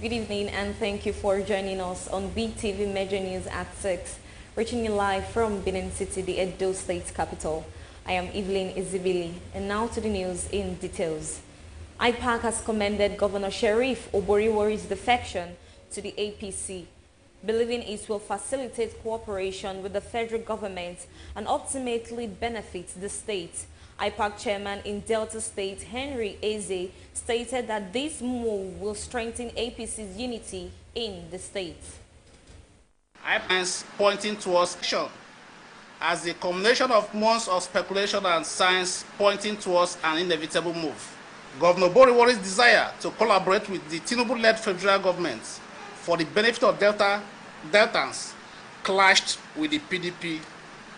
Good evening and thank you for joining us on BeeTv Major News at 6, reaching you live from Benin City, the Edo State capital. I am Evelyn Izibili, and now to the news in details. IPAC has commended Governor Sheriff Oboriwori's defection to the APC, believing it will facilitate cooperation with the federal government and ultimately benefit the state. IPAC chairman in Delta State, Henry Eze, stated that this move will strengthen APC's unity in the state. IPAC is pointing towards action as a combination of months of speculation and science pointing towards an inevitable move. Governor Oboriwori's desire to collaborate with the Tinubu-led federal government for the benefit of Deltans clashed with the PDP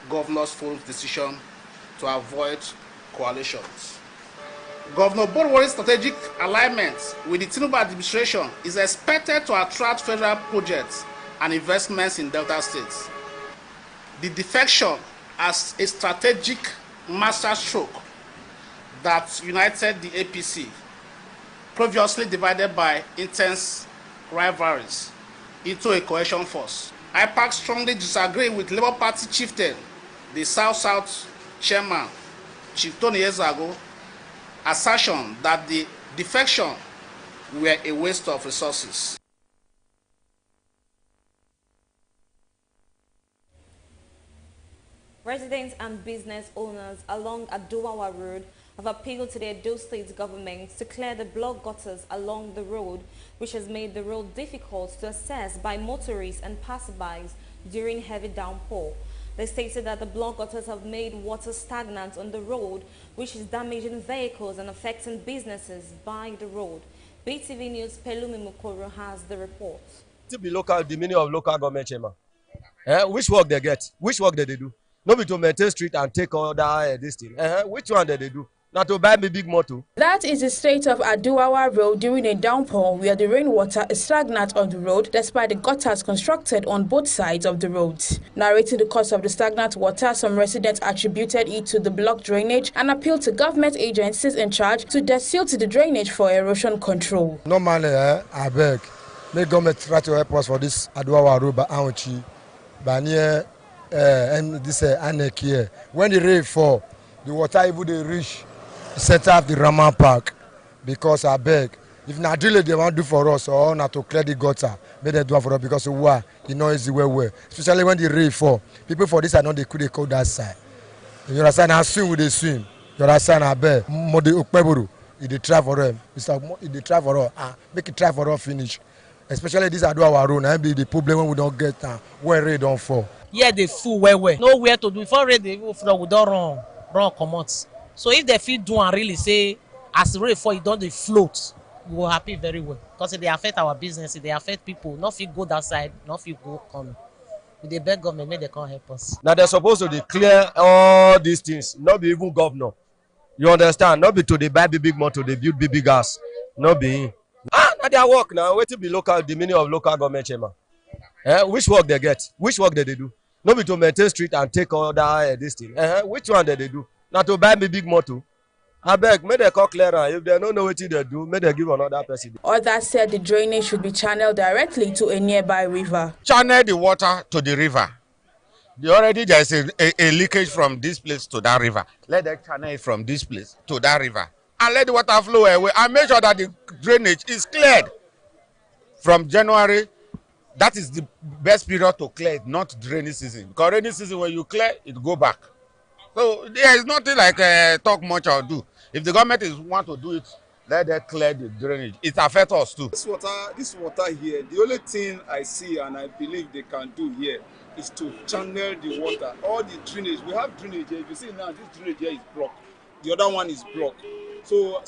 governor's full decision to avoid coalitions. Governor Oboriwori's strategic alignment with the Tinubu administration is expected to attract federal projects and investments in Delta states. The defection as a strategic masterstroke that united the APC, previously divided by intense rivalries, into a cohesion force. IPAC strongly disagree with Labour Party chieftain, the South-South chairman, Chief Tony Ezago, assertion that the defection were a waste of resources. Residents and business owners along Aduwawa Road have appealed to the Edo State government to clear the block gutters along the road, which has made the road difficult to access by motorists and passerbys during heavy downpour. They stated that the block gutters have made water stagnant on the road, which is damaging vehicles and affecting businesses by the road. BeeTv News' Pelumi Mukoro has the report. To be local, the meaning of local government chairman. Which work they get? Which work did they do? Not be to maintain street and take order this thing. Which one did they do? Not to buy me big motor. That is the state of Aduwawa Road during a downpour where the rainwater is stagnant on the road despite the gutters constructed on both sides of the road. Narrating the cause of the stagnant water, some residents attributed it to the block drainage and appealed to government agencies in charge to desilt the drainage for erosion control. Normally, I beg, may government try to help us for this Aduwawa Road by Aochi, by near and this annex here. When the rain fall, the water even they reach center of the Raman Park, because I beg, if not really they want to do for us or not to clear the gutter, may they do it for us because why? You know it's the way. Especially when the rain fall, people for this I know they could go that side. You understand? I swim with the swim. You understand? I beg. Mode ukpeburu, if they try for them, it's like if they try for us, make it try for us finish. Especially this Aduwawa Road, and be the problem when we don't get when rain don't fall. Yeah, they full well. Nowhere to do. Before rain they flow, we don't run come out. So if they feel do and really say, as rain fall, it don't they float, we will happy very well. Because they affect our business, they affect people. Not if you go that side, not if you go come. With the beg government, maybe they can't help us. Now they're supposed to declare all these things, not be even governor. You understand? Not be to they buy big motor, they build big gas. Not be. Now their work now. Wait to be local, the meaning of local government chairman. Which work they get? Which work did they do? Not be to maintain street and take order this thing. Which one did they do? Not to buy me big motor. I beg, may they call clear. If they don't know what they do, may they give another person. Others said the drainage should be channeled directly to a nearby river. Channel the water to the river. Already there is a leakage from this place to that river. Let them channel it from this place to that river. And let the water flow away and make sure that the drainage is cleared. From January, that is the best period to clear it, not rainy season. Because rainy season, when you clear, it go back. So there is nothing like talk much or do. If the government want to do it, let them clear the drainage. It affects us too. This water here, the only thing I see and I believe they can do here is to channel the water. All the drainage, we have drainage here. If you see now, this drainage here is blocked. The other one is blocked. So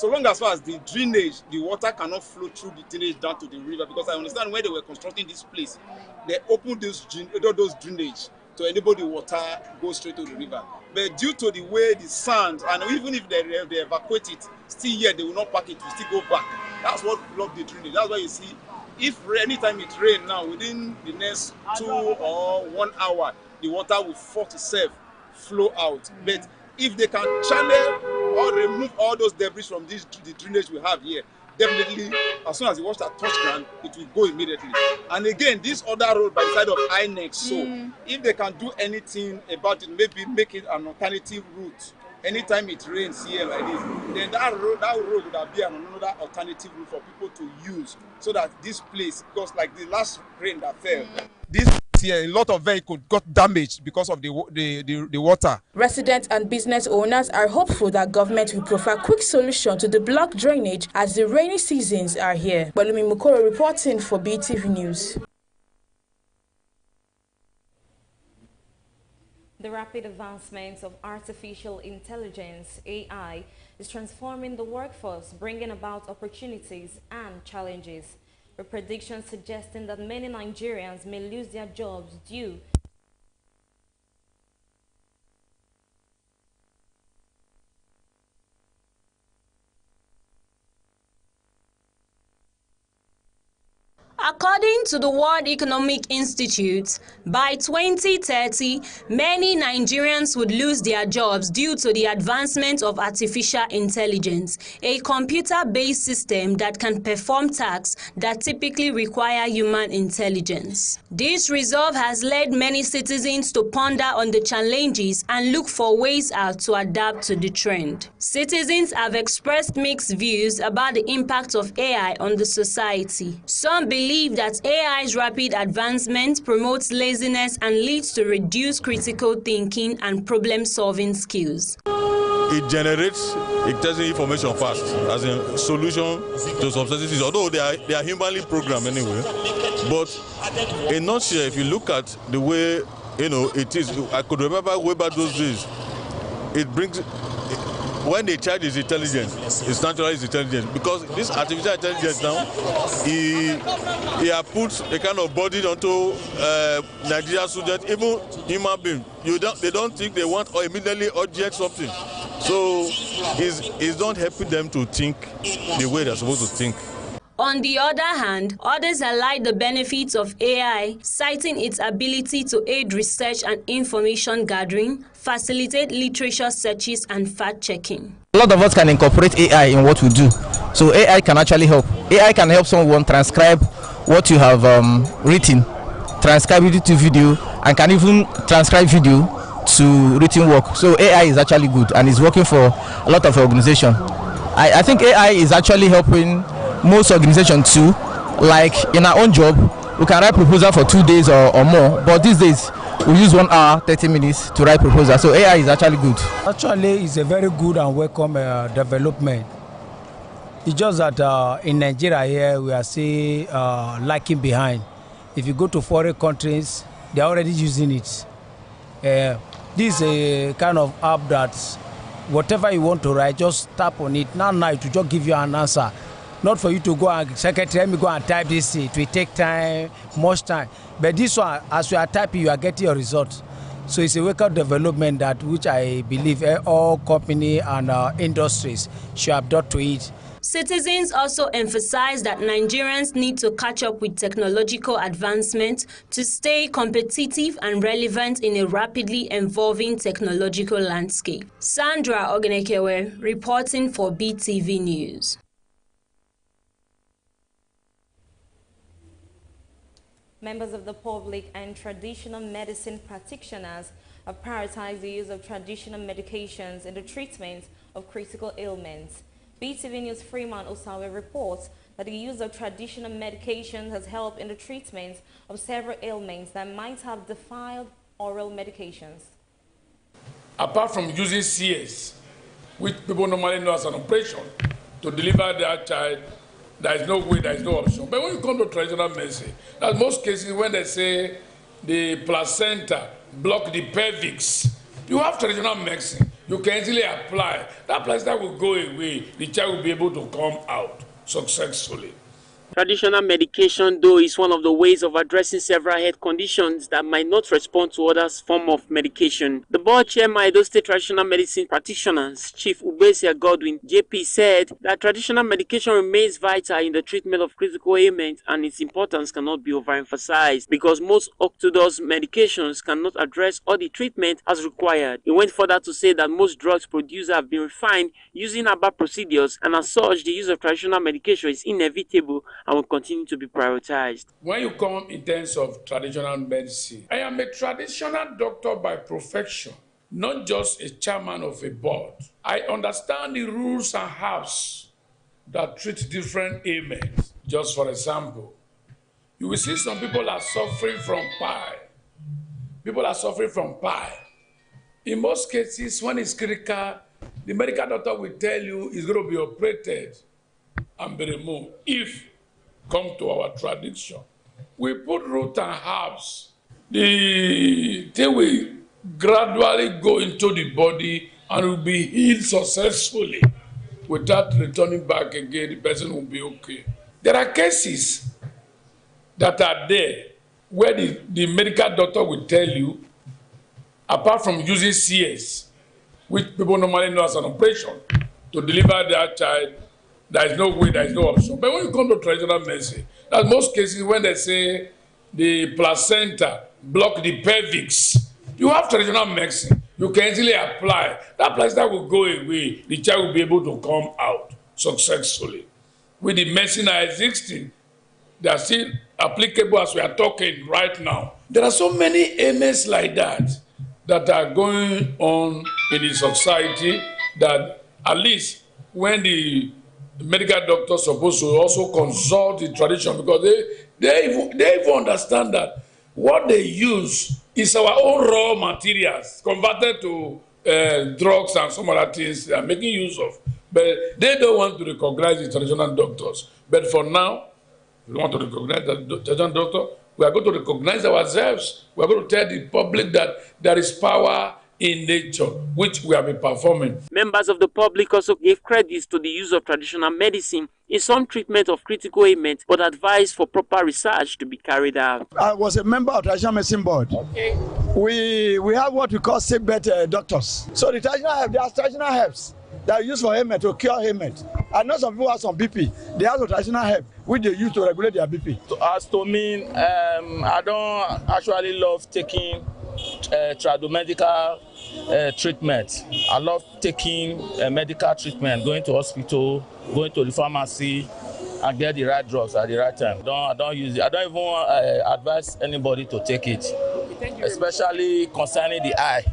long as the drainage, the water cannot flow through the drainage down to the river. Because I understand when they were constructing this place, they opened those drainage to enable the water go straight to the river. But due to the way the sand, and even if they evacuate it, still here they will not pack it, it will still go back. That's what blocked the drainage. That's why you see, if anytime it rains now, within the next 2 or 1 hour, the water will force itself flow out. But if they can channel or remove all those debris from the drainage we have here, definitely, as soon as the water touch ground, it will go immediately. And again, this other road by the side of INEX, so if they can do anything about it, maybe make it an alternative route. Anytime it rains here like this, then that road would have been another alternative route for people to use, so that this place, because like the last rain that fell, this here, a lot of vehicles got damaged because of the water. Residents and business owners are hopeful that government will provide quick solution to the blocked drainage as the rainy seasons are here. Balumi Mukoro reporting for BeeTv News. The rapid advancements of artificial intelligence, AI, is transforming the workforce, bringing about opportunities and challenges, with predictions suggesting that many Nigerians may lose their jobs due According to the World Economic Institute, by 2030, many Nigerians would lose their jobs due to the advancement of artificial intelligence, a computer-based system that can perform tasks that typically require human intelligence. This resolve has led many citizens to ponder on the challenges and look for ways out to adapt to the trend. Citizens have expressed mixed views about the impact of AI on the society. Some believe that AI's rapid advancement promotes laziness and leads to reduced critical thinking and problem-solving skills. It generates information fast, as a solution to some certain things, although they are humanly programmed anyway. But in nutshell, if you look at the way it is, I could remember way back those days. It brings. When they charge his intelligence, it's naturally his intelligence, because this artificial intelligence now, he has put a kind of burden onto Nigerian students, even human beings. They don't think they want or immediately object something. So it's not helping them to think the way they're supposed to think. On the other hand, others highlight the benefits of AI, citing its ability to aid research and information gathering, facilitate literature searches, and fact-checking. A lot of us can incorporate AI in what we do. So AI can actually help. AI can help someone transcribe what you have written, transcribe it to video, and can even transcribe video to written work. So AI is actually good and is working for a lot of organizations. I think AI is actually helping most organizations too. Like in our own job, we can write proposal for 2 days or more, but these days we use 1 hour 30 minutes to write proposal. So AI is actually good. Actually, it's a very good and welcome development. It's just that in Nigeria here we are still lagging behind. If you go to foreign countries, they are already using it. This is a kind of app that whatever you want to write, just tap on it. Now it will just give you an answer. Not for you to go and secretary, let me go and type this. It will take time, much time. But this one, as you are typing, you are getting your results. So it's a wake-up development that which I believe all companies and industries should adopt to it. Citizens also emphasize that Nigerians need to catch up with technological advancement to stay competitive and relevant in a rapidly evolving technological landscape. Sandra Ogenekewe reporting for BeeTv News. Members of the public and traditional medicine practitioners have prioritized the use of traditional medications in the treatment of critical ailments. BeeTv News Freeman Osawe reports that the use of traditional medications has helped in the treatment of several ailments that might have defied oral medications. Apart from using CS, which people normally know as an operation, to deliver their child, there is no way, there is no option. But when you come to traditional medicine, in most cases when they say the placenta block the pelvis, you have traditional medicine. You can easily apply. That placenta will go away. The child will be able to come out successfully. Traditional medication, though, is one of the ways of addressing several health conditions that might not respond to other forms of medication. The board chairman, Edo State Traditional Medicine Practitioners, Chief Ubesia Godwin, JP, said that traditional medication remains vital in the treatment of critical ailments and its importance cannot be overemphasized because most orthodox medications cannot address all the treatment as required. He went further to say that most drugs produced have been refined using herbal procedures, and as such, the use of traditional medication is inevitable and will continue to be prioritized. When you come in terms of traditional medicine, I am a traditional doctor by profession, not just a chairman of a board. I understand the rules and herbs that treat different ailments. Just for example, you will see some people are suffering from pie. People are suffering from pie. In most cases, when it's critical, the medical doctor will tell you it's going to be operated and be removed. If come to our tradition, we put root and herbs. The thing will gradually go into the body and will be healed successfully without returning back again. The person will be okay. There are cases that are there where the medical doctor will tell you, apart from using CS, which people normally know as an operation, to deliver their child, there is no way, there is no option. But when you come to traditional medicine, in most cases when they say the placenta block the pelvis, you have traditional medicine. You can easily apply. That placenta will go away. The child will be able to come out successfully. With the medicine that is existing, they are still applicable as we are talking right now. There are so many ailments like that that are going on in the society that at least when the medical doctor is supposed to also consult the tradition, because they even understand that what they use is our own raw materials converted to drugs and some other things they are making use of. But they don't want to recognize the traditional doctors. But for now, we want to recognize the traditional doctor. We are going to recognize ourselves. We are going to tell the public that there is power in nature, which we have been performing. Members of the public also gave credit to the use of traditional medicine in some treatment of critical ailments, but advised for proper research to be carried out. I was a member of the Traditional Medicine Board. Okay. We have what we call sick bed doctors. So the traditional herbs, there are traditional herbs that are used for ailment, to cure ailment. I know some people have some BP. They have a traditional herb which they use to regulate their BP. As to me, I don't actually love taking tradomedical treatment. I love taking medical treatment, going to hospital, going to the pharmacy, and get the right drugs at the right time. I don't use it. I don't even advise anybody to take it, especially concerning the eye.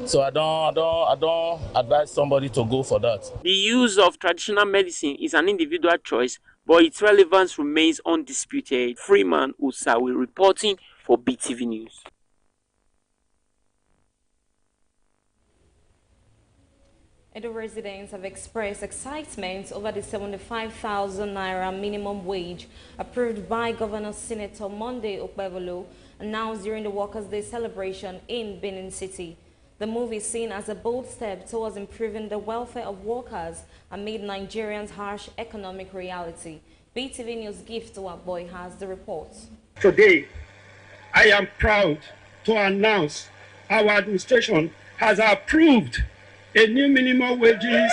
So I don't advise somebody to go for that. The use of traditional medicine is an individual choice, but its relevance remains undisputed. Freeman Usawi reporting for BeeTv News. Edo residents have expressed excitement over the 75,000 naira minimum wage approved by Governor Senator Monday Okpebolo, announced during the Workers' Day celebration in Benin City. The move is seen as a bold step towards improving the welfare of workers amid Nigerians' harsh economic reality. BeeTv News Gift to our boy has the report. Today, I am proud to announce our administration has approved a new minimum wages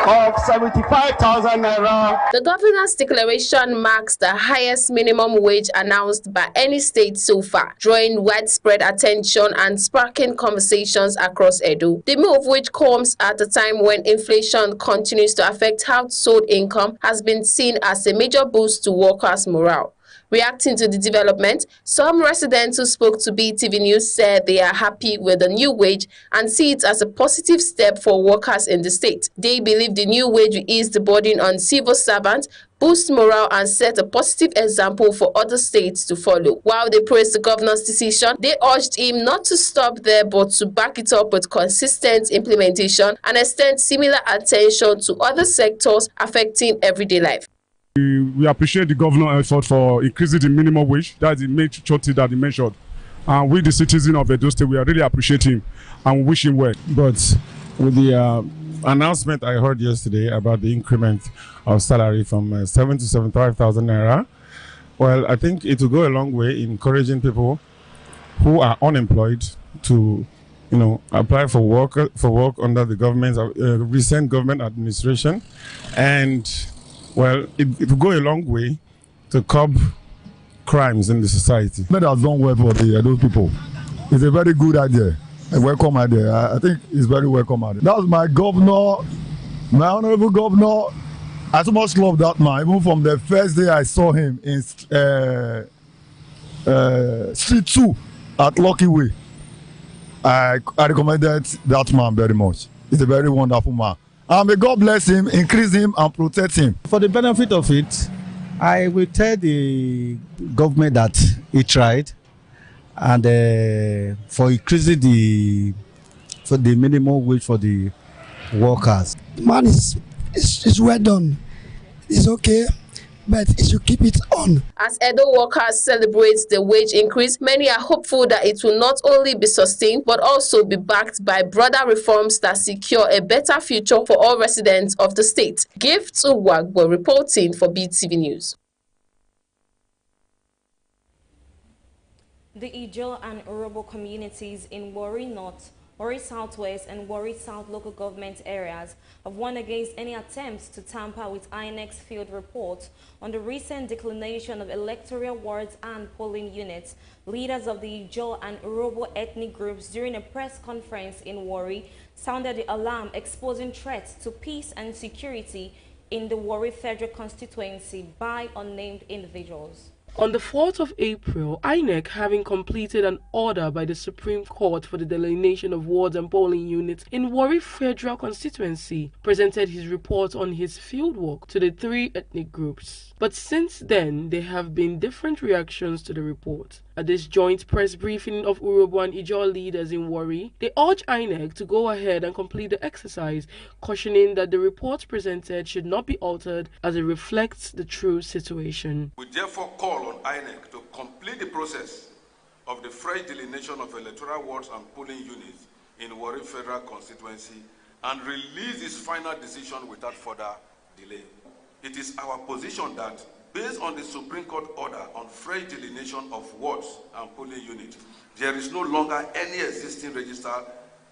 of 75,000 naira. The governor's declaration marks the highest minimum wage announced by any state so far, drawing widespread attention and sparking conversations across Edo. The move, which comes at a time when inflation continues to affect household income, has been seen as a major boost to workers' morale. Reacting to the development, some residents who spoke to BeeTv News said they are happy with the new wage and see it as a positive step for workers in the state. They believe the new wage will ease the burden on civil servants, boost morale and set a positive example for other states to follow. While they praised the governor's decision, they urged him not to stop there but to back it up with consistent implementation and extend similar attention to other sectors affecting everyday life. We appreciate the governor's effort for increasing the minimum wage. That's the main thing that he mentioned. And we, the citizens of Edo State, we are really appreciating and we wish him well. But with the announcement I heard yesterday about the increment of salary from 7 to 75,000 naira. Well, I think it will go a long way in encouraging people who are unemployed to, apply for work under the government's recent government administration, and well, it will go a long way to curb crimes in the society. That has done well for those people. It's a very good idea, a welcome idea. I think it's very welcome idea. That's my governor, my honorable governor. I so much love that man. Even from the first day I saw him in Street 2 at Lucky Way, I recommended that man very much. He's a very wonderful man. And may God bless him, increase him, and protect him. For the benefit of it, I will tell the government that he tried, and for increasing the minimum wage for the workers. Man, it's well done. It's okay, but it should keep it on. As Edo workers celebrate the wage increase, many are hopeful that it will not only be sustained but also be backed by broader reforms that secure a better future for all residents of the state. Gifts Uwagbo reporting for BeeTv News. The Ijaw and Urhobo communities in Warri North, Warri Southwest and Warri South local government areas have warned against any attempts to tamper with INEC's field report on the recent declination of electoral wards and polling units. Leaders of the Ijaw and Urhobo ethnic groups during a press conference in Warri sounded the alarm, exposing threats to peace and security in the Warri Federal constituency by unnamed individuals. On the 4th of April, INEC, having completed an order by the Supreme Court for the delineation of wards and polling units in Warri Federal constituency, presented his report on his fieldwork to the three ethnic groups. But since then, there have been different reactions to the report. At this joint press briefing of Urhobo and Ijaw leaders in Warri, they urge INEC to go ahead and complete the exercise, cautioning that the report presented should not be altered as it reflects the true situation. We therefore call on INEC to complete the process of the fresh delineation of electoral wards and polling units in Warri Federal constituency and release its final decision without further delay. It is our position that, based on the Supreme Court order on fresh delineation of wards and polling units, there is no longer any existing register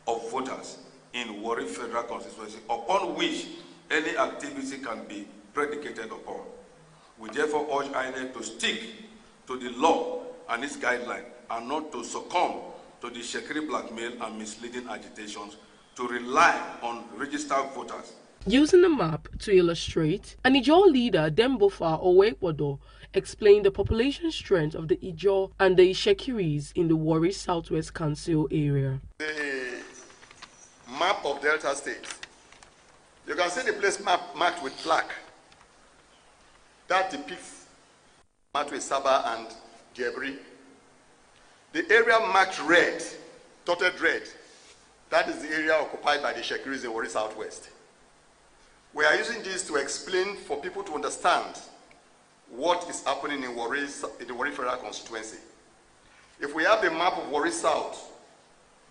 of voters in Warri Federal constituency upon which any activity can be predicated upon. We therefore urge INEC to stick to the law and its guidelines and not to succumb to the shekiri blackmail and misleading agitations to rely on registered voters. Using a map to illustrate, an Ijaw leader, Dembofa Owekwodo, explained the population strength of the Ijaw and the Shekiris in the Warri Southwest Council area. The map of Delta State. You can see the place marked with black. That depicts Matwe Saba and Jebri. The area marked red, dotted red, that is the area occupied by the Shekiris in Warri Southwest. We are using this to explain for people to understand what is happening in the Warri Federal constituency. If we have the map of Warri South,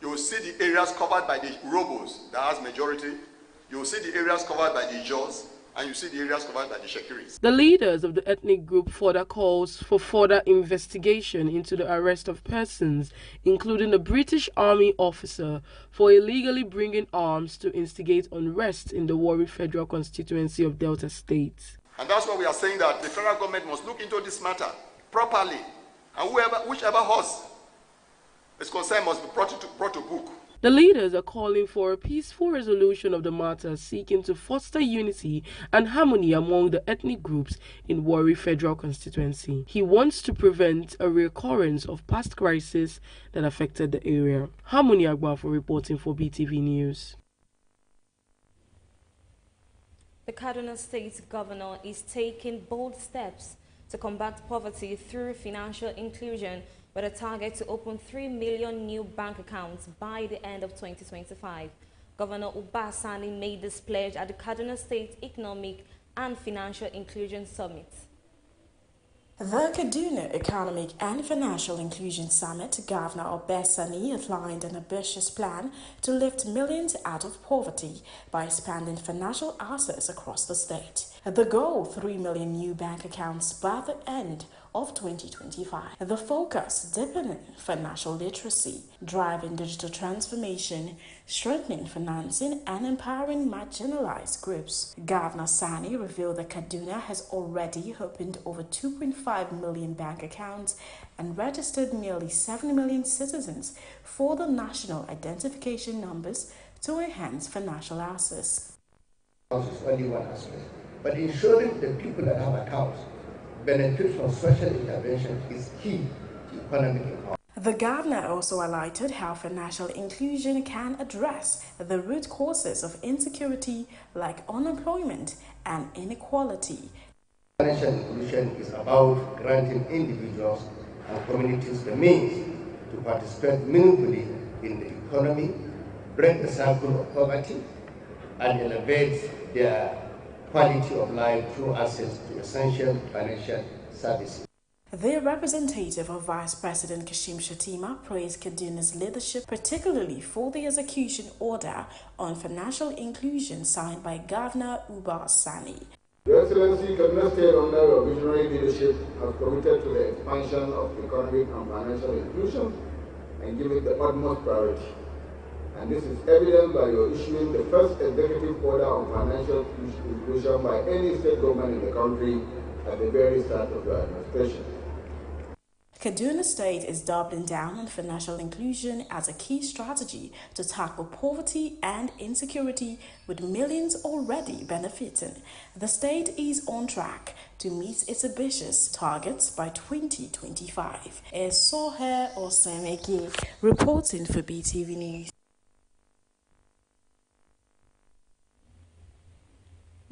you will see the areas covered by the Urhobos, that has majority. You will see the areas covered by the Ijaws, and you see the areas covered by the Shekiris. The leaders of the ethnic group further calls for further investigation into the arrest of persons, including a British Army officer, for illegally bringing arms to instigate unrest in the Warri Federal constituency of Delta State. And that's why we are saying that the federal government must look into this matter properly, and whichever horse is concerned must be brought to book. The leaders are calling for a peaceful resolution of the matter, seeking to foster unity and harmony among the ethnic groups in Warri Federal constituency. He wants to prevent a recurrence of past crises that affected the area. Harmony Agba for reporting for BeeTv News. The Kaduna State Governor is taking bold steps to combat poverty through financial inclusion, with a target to open 3 million new bank accounts by the end of 2025. Governor Uba Sani made this pledge at the Kaduna State Economic and Financial Inclusion Summit. The Kaduna Economic and Financial Inclusion Summit, Governor Obesani outlined an ambitious plan to lift millions out of poverty by expanding financial access across the state. The goal, 3 million new bank accounts by the end of 2025. The focus, deepening financial literacy, driving digital transformation, strengthening financing, and empowering marginalized groups. Governor Sani revealed that Kaduna has already opened over 2.5 million bank accounts and registered nearly 7 million citizens for the national identification numbers to enhance financial access. Is only one aspect, but ensuring the people that have accounts benefit from social intervention is key to economic empowerment. The governor also highlighted how financial inclusion can address the root causes of insecurity like unemployment and inequality. Financial inclusion is about granting individuals and communities the means to participate meaningfully in the economy, break the cycle of poverty, and elevate their quality of life through access to essential financial services. The representative of Vice President Kashim Shettima praised Kaduna's leadership, particularly for the execution order on financial inclusion signed by Governor Uba Sani. Your Excellency, Kaduna State, under your visionary leadership, has committed to the expansion of economic and financial inclusion and give it the utmost priority. And this is evident by your issuing the first executive order on financial inclusion by any state government in the country at the very start of your administration. Kaduna State is doubling down on financial inclusion as a key strategy to tackle poverty and insecurity, with millions already benefiting. The state is on track to meet its ambitious targets by 2025. Soher Osemeki reporting for BeeTv News.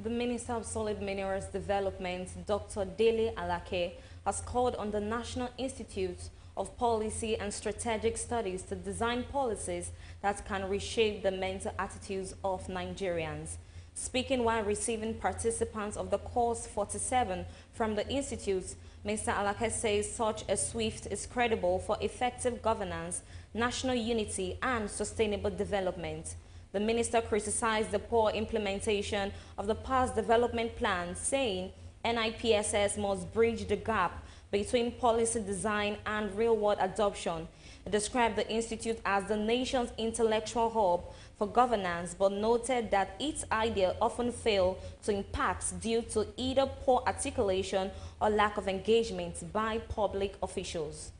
The Minister of Solid Minerals Development, Dr. Dele Alake, has called on the National Institute of Policy and Strategic Studies to design policies that can reshape the mental attitudes of Nigerians. Speaking while receiving participants of the course 47 from the Institute, Mr. Alake says such a SWIFT is credible for effective governance, national unity, and sustainable development. The minister criticized the poor implementation of the past development plan, saying NIPSS must bridge the gap between policy design and real-world adoption. He described the institute as the nation's intellectual hub for governance, but noted that its ideas often fail to impact due to either poor articulation or lack of engagement by public officials.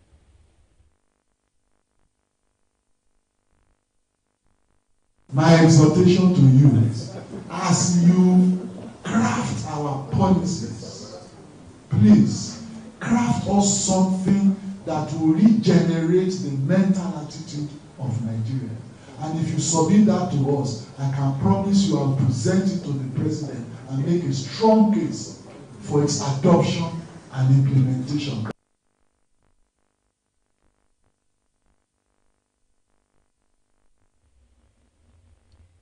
My exhortation to you, as you craft our policies, please craft us something that will regenerate the mental attitude of Nigeria. And if you submit that to us, I can promise you I'll present it to the president and make a strong case for its adoption and implementation.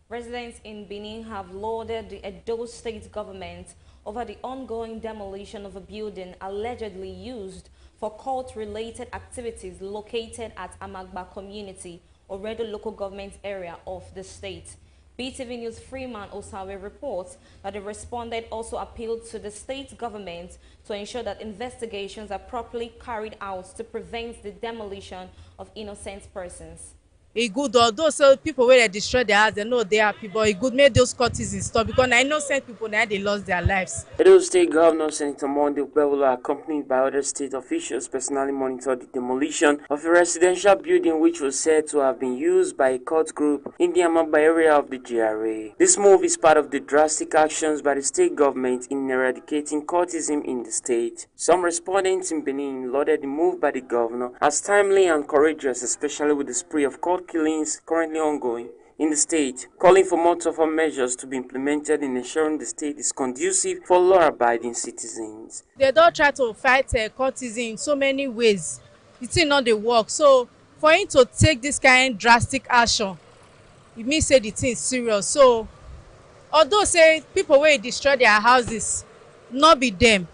Residents in Benin have lauded the Edo State government over the ongoing demolition of a building allegedly used for cult-related activities located at Amagba community, Oredo local government area of the state. BeeTv News Freeman Osawe reports that the respondent also appealed to the state government to ensure that investigations are properly carried out to prevent the demolition of innocent persons. E good, although so people wey destroy their house, they know they are people. E good make those courtesans stop, because na innocent people now they lost their lives. Edo State Governor Senator Monday Ubewula, accompanied by other state officials, personally monitored the demolition of a residential building which was said to have been used by a cult group in the Amagba area of the GRA. This move is part of the drastic actions by the state government in eradicating cultism in the state. Some respondents in Benin lauded the move by the governor as timely and courageous, especially with the spree of cult killings currently ongoing in the state, calling for more tougher measures to be implemented in ensuring the state is conducive for law-abiding citizens. They don't try to fight cultism in so many ways. It's not the work. So for him to take this kind of drastic action, it means say the thing is serious. So although say people will destroy their houses, not be them,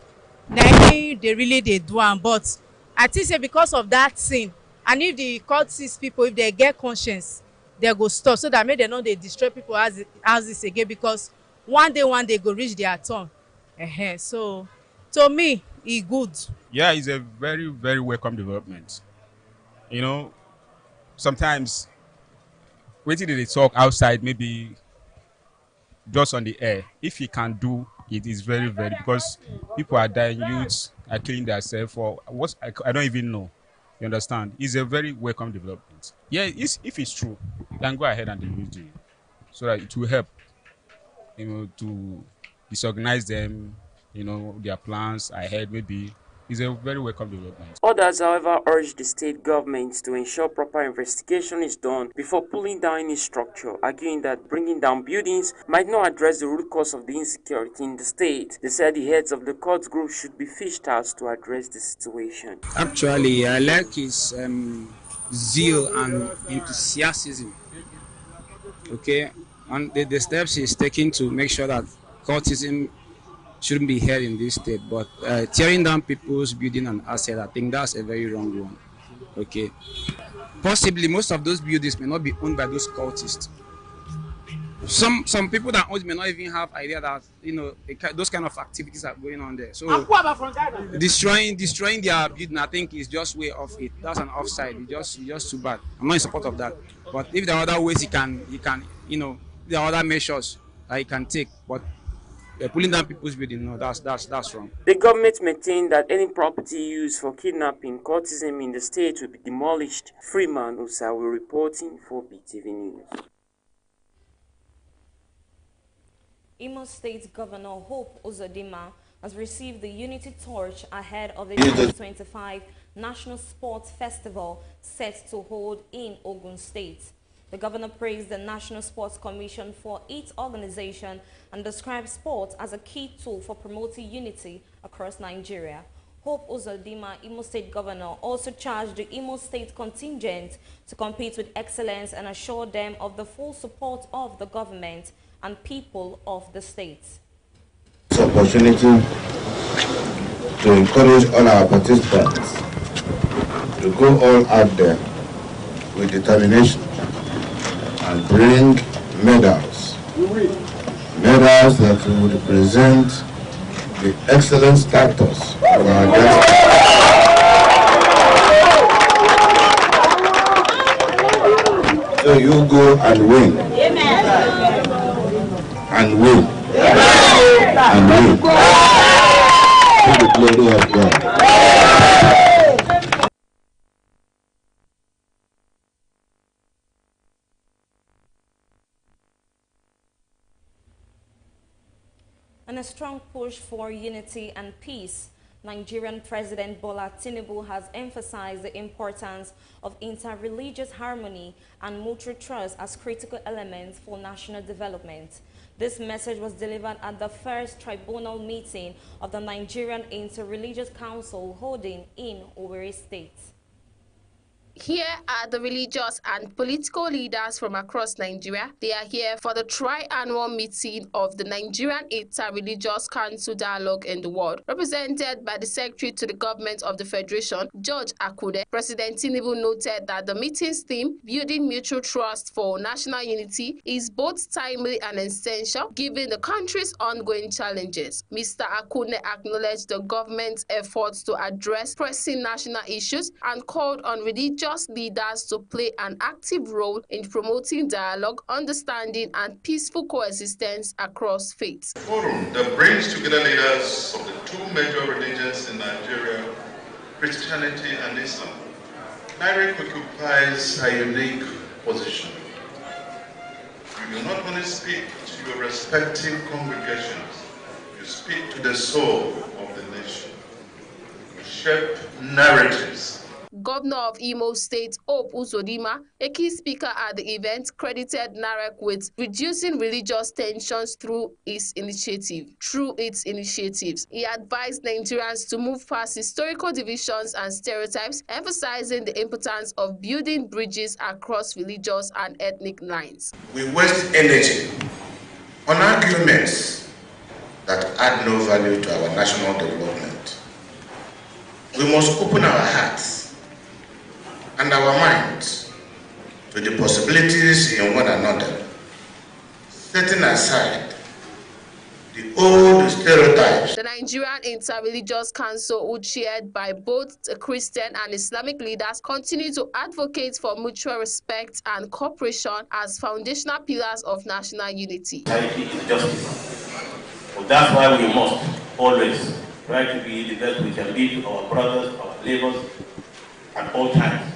na they really dey do am, but I think say because of that thing, and if the court sees people, if they get conscience, they go stop, so that make dem no dey destroy people houses again, because one day go reach their turn. So to me e good. Yeah, it's a very, very welcome development. You know, sometimes waiting they talk outside, maybe just on the air. If he can do it, is very, very, because people are dying, youths are killing themselves for what I don't even know. You understand? It's a very welcome development. Yeah, if it's true, then go ahead and use it so that it will help, to disorganize them, their plans ahead. Maybe is a very welcome development. Others, however, urge the state government to ensure proper investigation is done before pulling down any structure, arguing that bringing down buildings might not address the root cause of the insecurity in the state. They said the heads of the court group should be fished out to address the situation. Actually, I like his zeal and enthusiasm. Okay, and the steps he's taking to make sure that courtism shouldn't be held in this state, but tearing down people's building and assets, I think that's a very wrong one. Okay, possibly most of those buildings may not be owned by those cultists. Some people that own may not even have idea that those kind of activities are going on there. So destroying their building, I think, is just way off it. That's an offside. It's just too bad. I'm not in support of that. But if there are other ways he can there are other measures that he can take, but pulling down people's building, no, that's wrong. The government maintained that any property used for kidnapping, courtism in the state will be demolished. Freeman Usawi reporting for BeeTv News. Imo State Governor Hope Uzodinma has received the Unity Torch ahead of the 2025 National Sports Festival set to hold in Ogun State. The governor praised the National Sports Commission for its organization and described sport as a key tool for promoting unity across Nigeria. Hope Uzodinma, Imo State Governor, also charged the Imo State contingent to compete with excellence and assured them of the full support of the government and people of the state. This opportunity to encourage all our participants to go all out there with determination and bring medals that will represent the excellent status of our destiny. So you go and win. And win. And win. To the glory of God. In a strong push for unity and peace, Nigerian President Bola Tinubu has emphasized the importance of inter-religious harmony and mutual trust as critical elements for national development. This message was delivered at the first tribunal meeting of the Nigerian Inter-Religious Council holding in Owerri State. Here are the religious and political leaders from across Nigeria. They are here for the tri-annual meeting of the Nigerian Inter-Religious Council Dialogue in the World, represented by the Secretary to the Government of the Federation, George Akude. President Tinubu noted that the meeting's theme, Building Mutual Trust for National Unity, is both timely and essential given the country's ongoing challenges. Mr. Akude acknowledged the government's efforts to address pressing national issues and called on religious leaders to play an active role in promoting dialogue, understanding, and peaceful coexistence across faiths. Forum that brings together leaders of the two major religions in Nigeria, Christianity and Islam. NIREC occupies a unique position. You do not only speak to your respective congregations, you speak to the soul of the nation. You shape narratives. Governor of Imo State, Hope Uzodinma, a key speaker at the event, credited NIREC with reducing religious tensions through its initiatives. He advised Nigerians to move past historical divisions and stereotypes, emphasizing the importance of building bridges across religious and ethnic lines. We waste energy on arguments that add no value to our national development. we must open our hearts and our minds to the possibilities in one another, setting aside the old stereotypes. The Nigerian Interreligious Council, chaired by both Christian and Islamic leaders, continue to advocate for mutual respect and cooperation as foundational pillars of national unity. Society is justice. So that's why we must always try to be the best we can be to our brothers, our neighbors, at all times.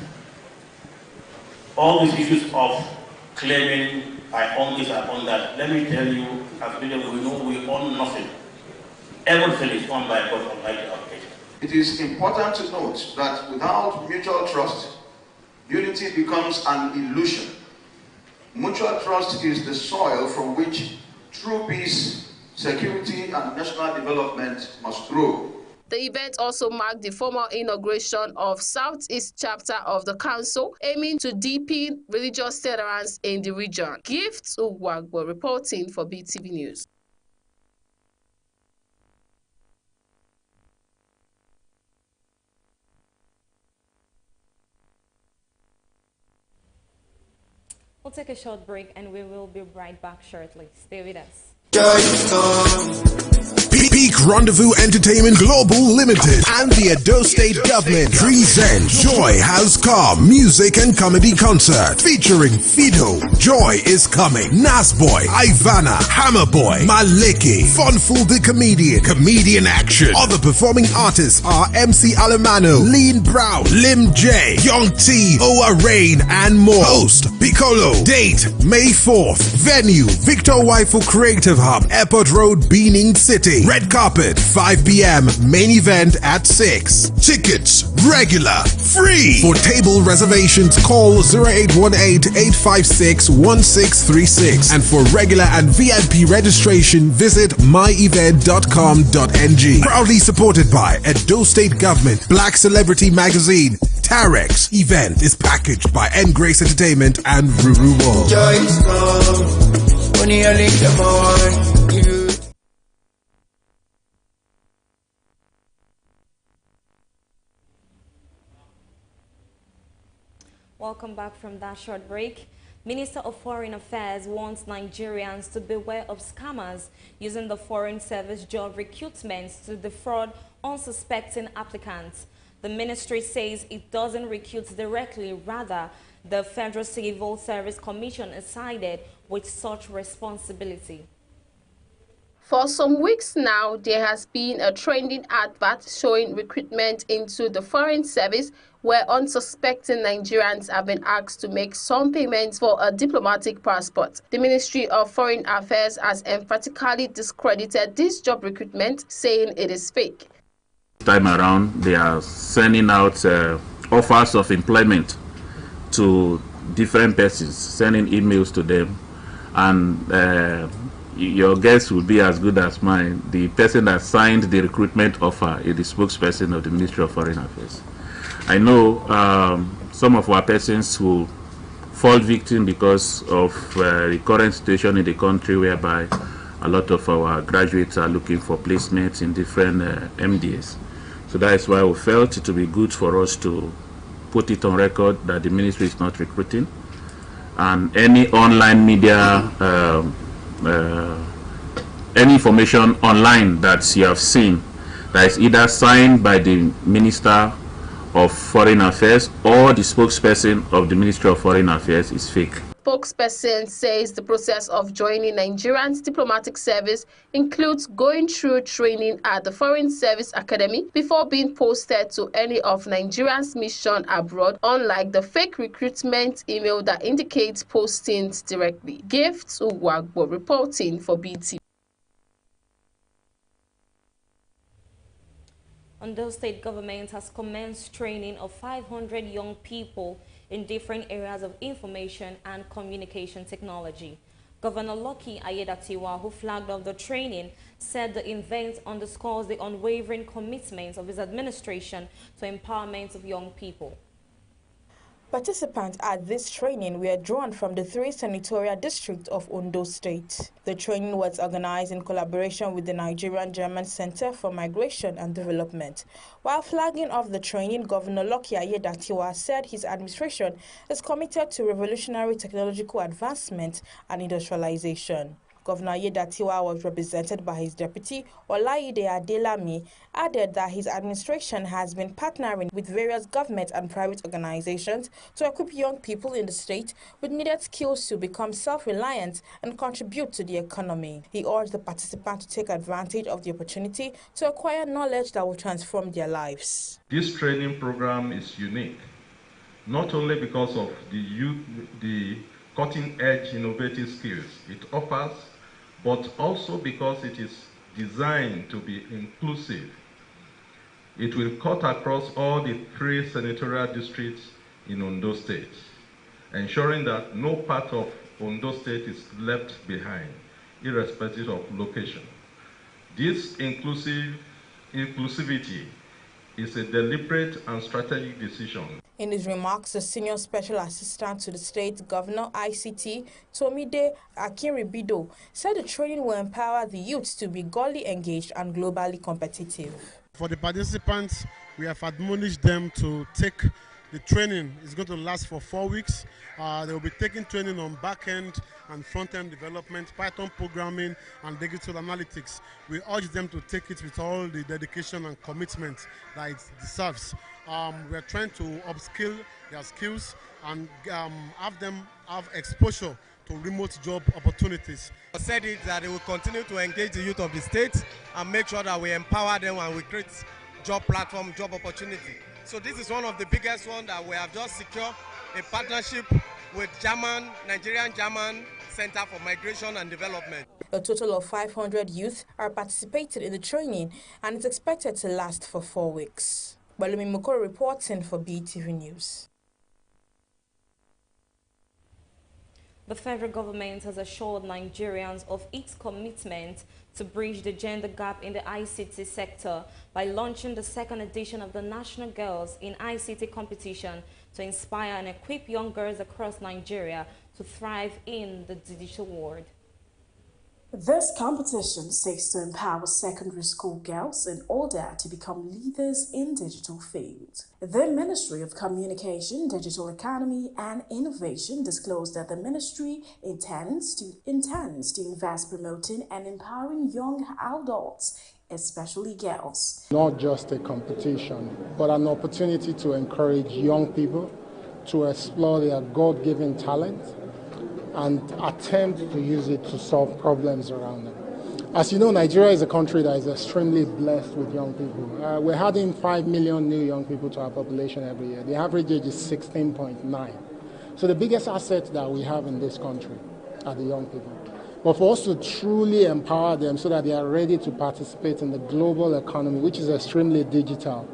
All these issues of claiming I own this, I own that. Let me tell you, as we know, we own nothing. Everything is owned by God Almighty our Creator. It is important to note that without mutual trust, unity becomes an illusion. Mutual trust is the soil from which true peace, security, and national development must grow. The event also marked the formal inauguration of Southeast chapter of the council, aiming to deepen religious tolerance in the region. Gifts Uwagbo reporting for BeeTv News. We'll take a short break and we will be right back shortly. Stay with us. Peak Rendezvous Entertainment Global Limited and the Edo State Government present Joy Has Come Music and Comedy Concert featuring Fido. Joy is coming. Nasboy, Ivana, Hammerboy, Maliki, Funful the Comedian, Comedian Action. Other performing artists are MC Alemano, Lean Brown, Lim J, Young T, Oa Rain, and more. Host Piccolo. Date May 4th. Venue Victor Waifo Creative Hub, Airport Road, Benin City. Red carpet 5 p.m. Main event at 6. Tickets regular, free. For table reservations call 0818-856-1636 and for regular and VIP registration visit myevent.com.ng. Proudly supported by Edo State Government, Black Celebrity Magazine. Tarex event is packaged by N Grace Entertainment and Ruru World. Welcome back from that short break. Minister of Foreign Affairs wants Nigerians to beware of scammers using the Foreign Service job recruitments to defraud unsuspecting applicants. The ministry says it doesn't recruit directly, rather the Federal Civil Service Commission is sided with such responsibility. For some weeks now, there has been a trending advert showing recruitment into the Foreign Service where unsuspecting Nigerians have been asked to make some payments for a diplomatic passport. The Ministry of Foreign Affairs has emphatically discredited this job recruitment, saying it is fake. This time around, they are sending out offers of employment to different persons, sending emails to them, and your guess will be as good as mine. The person that signed the recruitment offer is the spokesperson of the Ministry of Foreign Affairs. I know some of our persons will fall victim because of the current situation in the country, whereby a lot of our graduates are looking for placements in different MDAs. So that is why we felt it would be good for us to put it on record that the ministry is not recruiting, and any online media any information online that you have seen that is either signed by the Minister of Foreign Affairs or the spokesperson of the Ministry of Foreign Affairs is fake. Spokesperson says the process of joining Nigerian's diplomatic service includes going through training at the Foreign Service Academy before being posted to any of Nigeria's mission abroad, unlike the fake recruitment email that indicates postings directly. Gifts Uwagbo reporting for BeeTv. Ondo State government has commenced training of 500 young people in different areas of information and communication technology. Governor Lucky Ayedatiwa, who flagged off the training, said the event underscores the unwavering commitment of his administration to empowerment of young people. Participants at this training were drawn from the 3 senatorial districts of Ondo State. The training was organized in collaboration with the Nigerian-German Center for Migration and Development. While flagging off the training, Governor Lucky Aiyedatiwa said his administration is committed to revolutionary technological advancement and industrialization. Governor Aiyedatiwa was represented by his deputy, Olaide Adelami, added that his administration has been partnering with various government and private organizations to equip young people in the state with needed skills to become self-reliant and contribute to the economy. He urged the participants to take advantage of the opportunity to acquire knowledge that will transform their lives. This training program is unique, not only because of the cutting-edge innovative skills it offers, but also because it is designed to be inclusive. It will cut across all the 3 senatorial districts in Ondo State, ensuring that no part of Ondo State is left behind, irrespective of location. This inclusivity is a deliberate and strategic decision. In his remarks, the Senior Special Assistant to the State Governor ICT, Tomide Akinribido, said the training will empower the youth to be goally engaged and globally competitive. For the participants, we have admonished them to take the training. It's going to last for 4 weeks. They will be taking training on back-end and front-end development, Python programming, and digital analytics. We urge them to take it with all the dedication and commitment that it deserves. We are trying to upskill their skills and have them have exposure to remote job opportunities. I said it that they will continue to engage the youth of the state and make sure that we empower them and we create job platform, job opportunity. So this is one of the biggest ones that we have just secured a partnership with Nigerian-German Center for Migration and Development. A total of 500 youth are participating in the training and it's expected to last for 4 weeks. Balumi Mokoro reporting for BeeTv News. The federal government has assured Nigerians of its commitment to bridge the gender gap in the ICT sector by launching the 2nd edition of the National Girls in ICT competition to inspire and equip young girls across Nigeria to thrive in the digital world. This competition seeks to empower secondary school girls in order to become leaders in digital fields. The Ministry of Communication, Digital Economy and Innovation disclosed that the ministry intends to invest promoting and empowering young adults, especially girls. Not just a competition, but an opportunity to encourage young people to explore their God-given talent and attempt to use it to solve problems around them. As you know, Nigeria is a country that is extremely blessed with young people. We're adding 5 million new young people to our population every year. The average age is 16.9. So the biggest asset that we have in this country are the young people. But for us to truly empower them so that they are ready to participate in the global economy, which is extremely digital,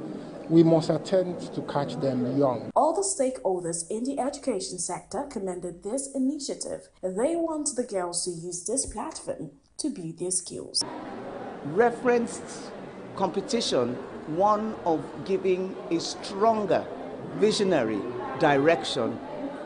we must attempt to catch them young. All the stakeholders in the education sector commended this initiative. They want the girls to use this platform to build their skills. Referenced competition, one of giving a stronger visionary direction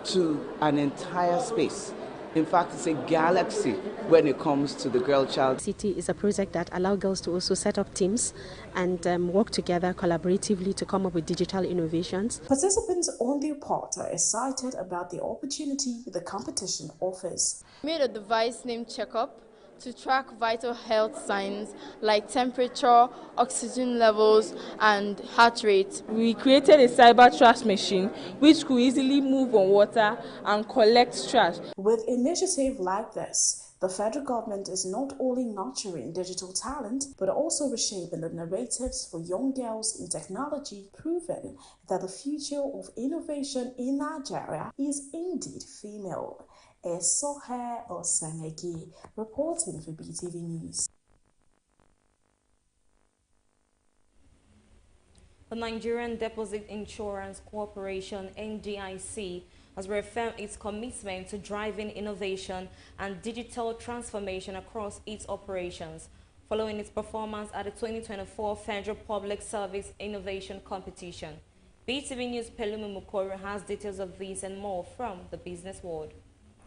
to an entire space. In fact, it's a galaxy when it comes to the girl child. ICT is a project that allows girls to also set up teams and work together collaboratively to come up with digital innovations. Participants on their part are excited about the opportunity the competition offers. We made a device named Checkup to track vital health signs like temperature, oxygen levels, and heart rate. We created a cyber trash machine which could easily move on water and collect trash. With initiatives like this, the federal government is not only nurturing digital talent, but also reshaping the narratives for young girls in technology, proving that the future of innovation in Nigeria is indeed female. Esohe Osanegi, reporting for BeeTv News. The Nigerian Deposit Insurance Corporation, NDIC, has reaffirmed its commitment to driving innovation and digital transformation across its operations, following its performance at the 2024 Federal Public Service Innovation Competition. BeeTv News' Pelumi Mukoro has details of this and more from the business world.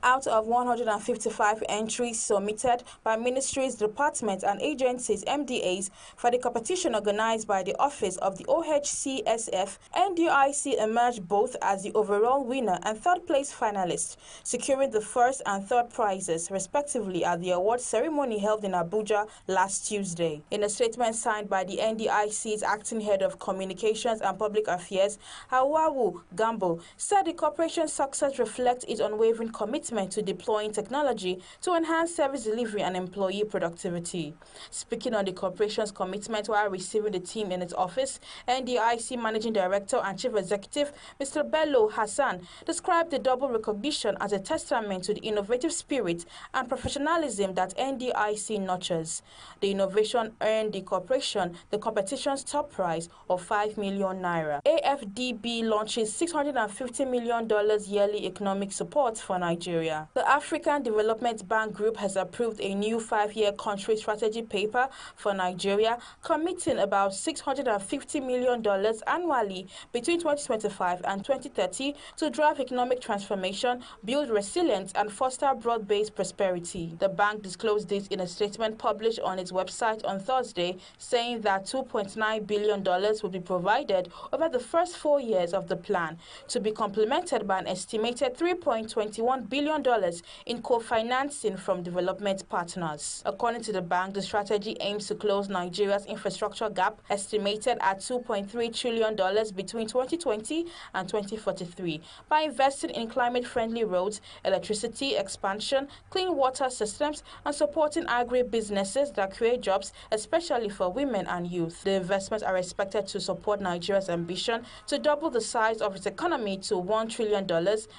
Out of 155 entries submitted by ministries, departments and agencies (MDAs) for the competition organized by the Office of the OHCSF, NDIC emerged both as the overall winner and third-place finalist, securing the first and third prizes, respectively, at the award ceremony held in Abuja last Tuesday. In a statement signed by the NDIC's acting head of communications and public affairs, Hawawu Gambo, said the corporation's success reflects its unwavering commitment to deploying technology to enhance service delivery and employee productivity. Speaking on the corporation's commitment while receiving the team in its office, NDIC Managing Director and Chief Executive Mr. Bello Hassan described the double recognition as a testament to the innovative spirit and professionalism that NDIC nurtures. The innovation earned the corporation the competition's top prize of 5 million naira. AFDB launches $650 million yearly economic support for Nigeria. The African Development Bank Group has approved a new 5-year country strategy paper for Nigeria, committing about $650 million annually between 2025 and 2030 to drive economic transformation, build resilience, and foster broad-based prosperity. The bank disclosed this in a statement published on its website on Thursday, saying that $2.9 billion will be provided over the first 4 years of the plan, to be complemented by an estimated $3.21 billion in co-financing from development partners. According to the bank, the strategy aims to close Nigeria's infrastructure gap, estimated at $2.3 trillion between 2020 and 2043, by investing in climate-friendly roads, electricity expansion, clean water systems, and supporting agri-businesses that create jobs, especially for women and youth. The investments are expected to support Nigeria's ambition to double the size of its economy to $1 trillion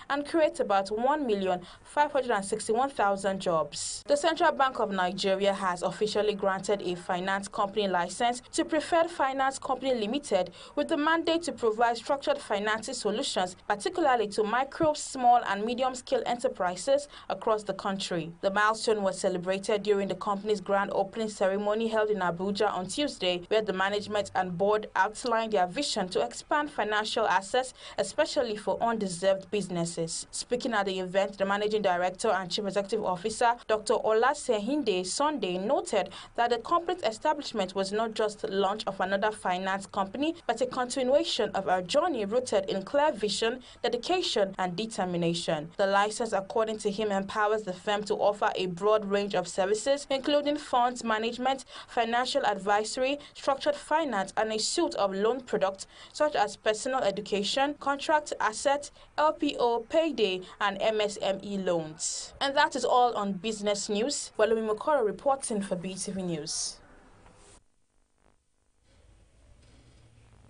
and create about 1,561,000 jobs. The Central Bank of Nigeria has officially granted a finance company license to Preferred Finance Company Limited with the mandate to provide structured financing solutions, particularly to micro, small, and medium-scale enterprises across the country. The milestone was celebrated during the company's grand opening ceremony held in Abuja on Tuesday, where the management and board outlined their vision to expand financial access, especially for undeserved businesses. Speaking at the event, the Managing Director and Chief Executive Officer, Dr. Olasehinde Sunday, noted that the company's establishment was not just the launch of another finance company, but a continuation of our journey rooted in clear vision, dedication, and determination. The license, according to him, empowers the firm to offer a broad range of services, including funds management, financial advisory, structured finance, and a suite of loan products such as personal education, contract asset, LPO, payday, and MSME loans. And that is all on business news. Walumi Mokoro reporting for BeeTv News.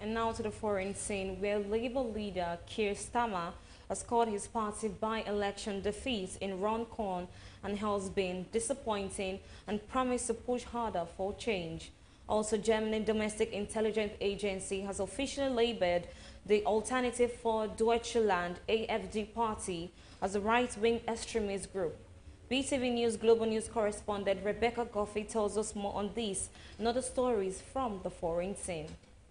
And now to the foreign scene, where Labour leader Keir Starmer has called his party by-election defeat in Runcorn and has been disappointing and promised to push harder for change. Also, Germany Domestic Intelligence Agency has officially labeled the Alternative for Deutschland AfD party as a right-wing extremist group. BeeTv News Global News correspondent Rebecca Goffey tells us more on this and other stories from the foreign scene.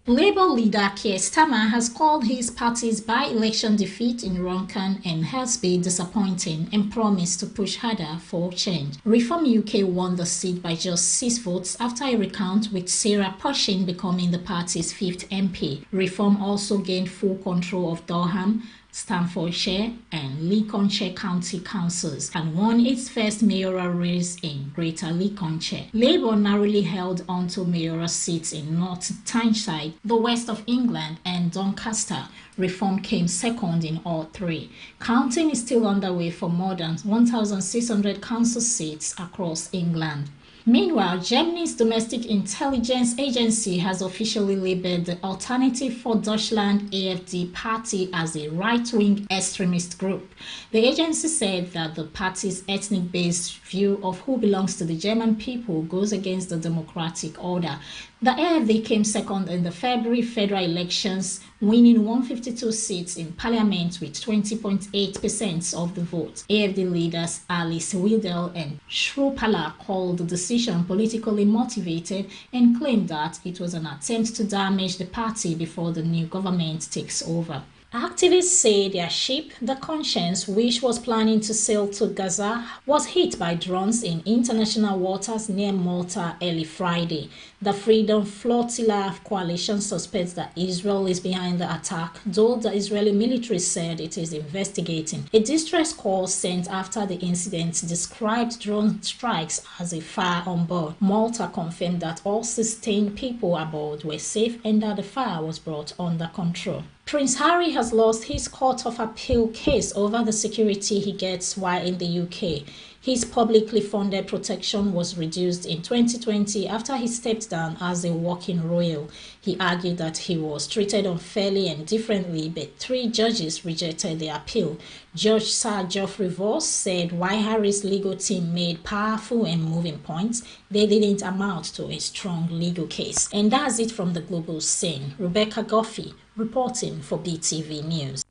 Labour leader Keir Starmer has called his party's by-election defeat in Runcorn and has been disappointing and promised to push harder for change. Reform UK won the seat by just 6 votes after a recount, with Sarah Pershing becoming the party's 5th MP. Reform also gained full control of Durham, Staffordshire and Lincolnshire county councils and won its first mayoral race in Greater Lincolnshire. Labour narrowly held on to mayoral seats in North Tyneside, the west of England, and Doncaster. Reform came second in all 3. Counting is still underway for more than 1,600 council seats across England. Meanwhile, Germany's Domestic Intelligence Agency has officially labeled the Alternative for Deutschland AfD party as a right-wing extremist group. The agency said that the party's ethnic-based view of who belongs to the German people goes against the democratic order. The AfD came second in the February federal elections winning 152 seats in parliament with 20.8% of the vote. AFD leaders Alice Wildel and Shrupala called the decision politically motivated and claimed that it was an attempt to damage the party before the new government takes over. Activists say their ship, the Conscience, which was planning to sail to Gaza, was hit by drones in international waters near Malta early Friday. The Freedom Flotilla coalition suspects that Israel is behind the attack, though the Israeli military said it is investigating. A distress call sent after the incident described drone strikes as a fire on board. Malta confirmed that all 16 people aboard were safe and that the fire was brought under control. Prince Harry has lost his Court of Appeal case over the security he gets while in the UK. His publicly funded protection was reduced in 2020 after he stepped down as a working royal. He argued that he was treated unfairly and differently, but 3 judges rejected the appeal. Judge Sir Geoffrey Voss said while Harry's legal team made powerful and moving points, they didn't amount to a strong legal case. And that's it from the global scene. Rebecca Goffey reporting for BeeTv News.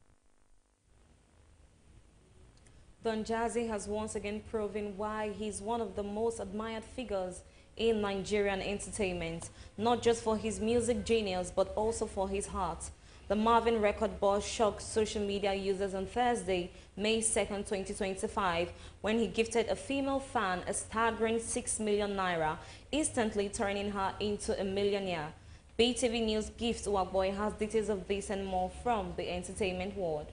Don Jazzy has once again proven why he's one of the most admired figures in Nigerian entertainment, not just for his music genius, but also for his heart. The Marvin record boss shocked social media users on Thursday, May 2nd, 2025, when he gifted a female fan a staggering 6 million naira, instantly turning her into a millionaire. BeeTv News Gift Uwagboy has details of this and more from the entertainment world.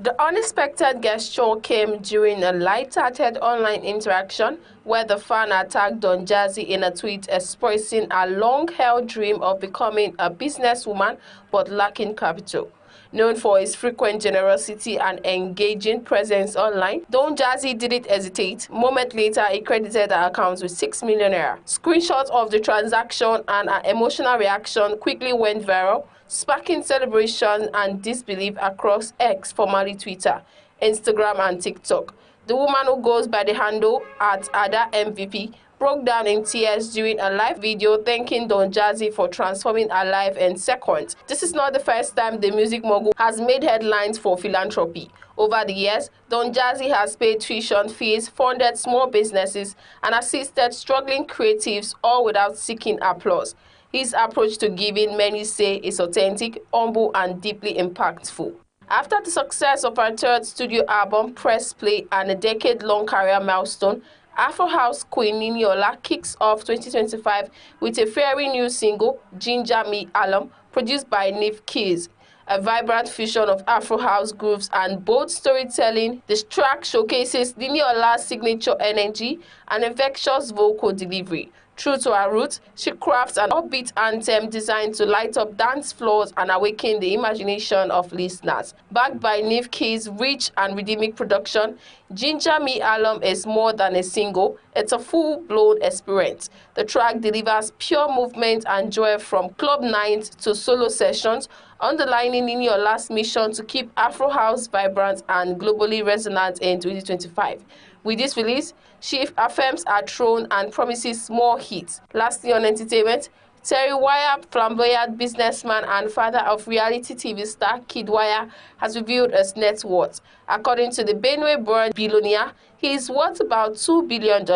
The unexpected gesture came during a light-hearted online interaction where the fan attacked Don Jazzy in a tweet expressing a long-held dream of becoming a businesswoman but lacking capital. Known for his frequent generosity and engaging presence online, Don Jazzy didn't hesitate. A moment later, he credited her account with 6 million naira. Screenshots of the transaction and her emotional reaction quickly went viral, sparking celebration and disbelief across X, formerly Twitter, Instagram, and TikTok. The woman, who goes by the handle @AdaMVP, broke down in tears during a live video thanking Don Jazzy for transforming her life in seconds. This is not the first time the music mogul has made headlines for philanthropy. Over the years, Don Jazzy has paid tuition fees, funded small businesses, and assisted struggling creatives, all without seeking applause. His approach to giving, many say, is authentic, humble, and deeply impactful. After the success of her third studio album, Press Play, and a decade-long career milestone, Afro House queen Niniola kicks off 2025 with a very new single, Ginger Me Alum, produced by Nif Keys. A vibrant fusion of Afro House grooves and bold storytelling, this track showcases Niniola's signature energy and infectious vocal delivery. True to her roots, she crafts an upbeat anthem designed to light up dance floors and awaken the imagination of listeners. Backed by Nif Keys' rich and rhythmic production, Ginger Me Alum is more than a single, it's a full-blown experience. The track delivers pure movement and joy from club nights to solo sessions, underlining Niniola's mission to keep Afro House vibrant and globally resonant in 2025. With this release, she affirms her throne and promises more hits. Lastly, on entertainment, Terry Wire, flamboyant businessman and father of reality TV star Kid Wire, has revealed his net worth. According to the Benue-born billionaire, he is worth about $2 billion.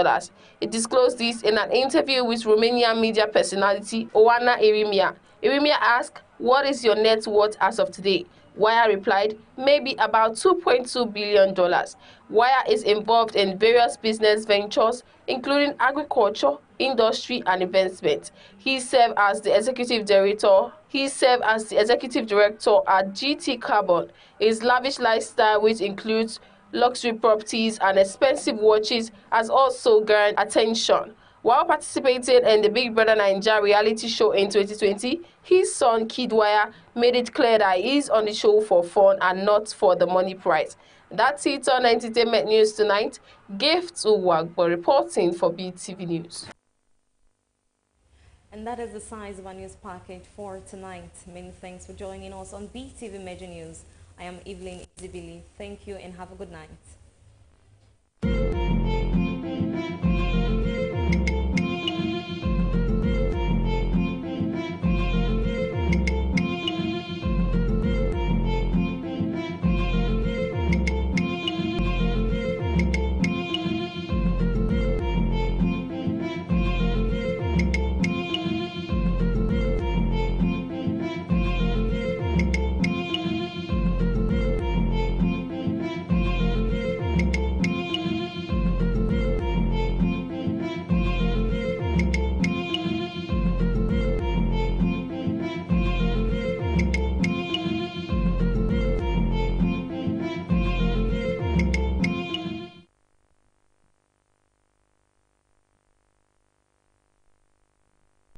He disclosed this in an interview with Romanian media personality Oana Irimia. Irimia asked, "What is your net worth as of today?" Wire replied, "Maybe about $2.2 billion. Wire is involved in various business ventures, including agriculture, industry, and investment. He served as the executive director at GT Carbon. His lavish lifestyle, which includes luxury properties and expensive watches, has also garnered attention. While participating in the Big Brother Naija reality show in 2020, his son Kid Wire made it clear that he is on the show for fun and not for the money prize. That's it on Entertainment News tonight. Gift Uwagbo reporting for BeeTv News. And that is the size of our news package for tonight. Many thanks for joining us on BeeTv Major News. I am Evelyn Izibili. Thank you and have a good night.